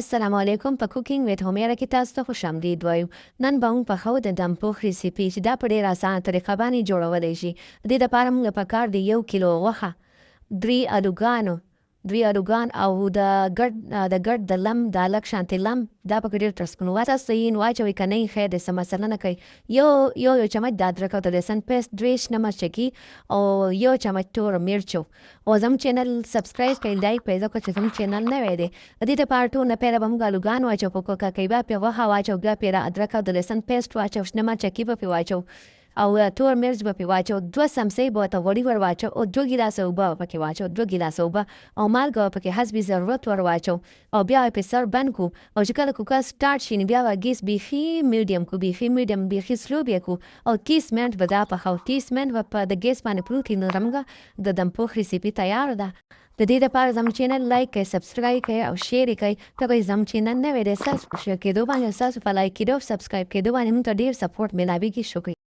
السلام علیکم په کوکینګ ویت هومیره کې تاسو ته خوش آمدید وایو. نن به موږ پخو د دم پوخ ریسیپي چې دا په ډېره اسانه طریقه باندې جوړولی شي. د دې دپاره موږ پکار دی 1 کیلو غوښه، 3 الوګان او د ګډ د لم دا لږ شانتې لم دا پکې ډېر ترسپنو تاسو یې واچوئ که نه یې خیر دی څه مسله نه کوي. یو چمچ د ادرک او د لسن پیسټ، 3 نمک او 1 چمچ تور مرچو. او زموږ چینل سبسکرایب کړئ، لایک کړئ ځکه چې زموږ چینل نوی دی. د دې دپاره ټول نه پیله به موږ الوګان واچو، په کوکه کباب پې غوښه واچو، بیا پې ادرک او د لسن پیسټ واچو، شنه مرچکي به پې واچو او تور مرچ به پې واچو، 2 سمڅې به ورته غوړي ور واچو او 2 ګیلاسه اوبه به پکې واچو، 2 ګیلاسه اوبه او مالګه به پکې حسب ضرورت ور واچو او بیا یې پې سر بند کړو. او چې کله کوکر سټارټ شي نو بیا به ګیس بیخي میډیم کړو، بیخي سلو به یې کړو او 30 منټ به دا پخوو. 30 منټ به په د ګیس باندې پروت وي. نو زموږ د دم پوخ ریسیپي تیار ده. د دې دپاره زموږ چینل لایک کړئ، سبسکرایب کړئ او شیر یې کړئ. ته زموږ چینل نوی دی، ستاسو په شیر کېدو باندې، ستاسو په لایک کېدو او سبسکرایب کېدو باندې موږ ته ډېر سپورټ میلاویږي. شکریه.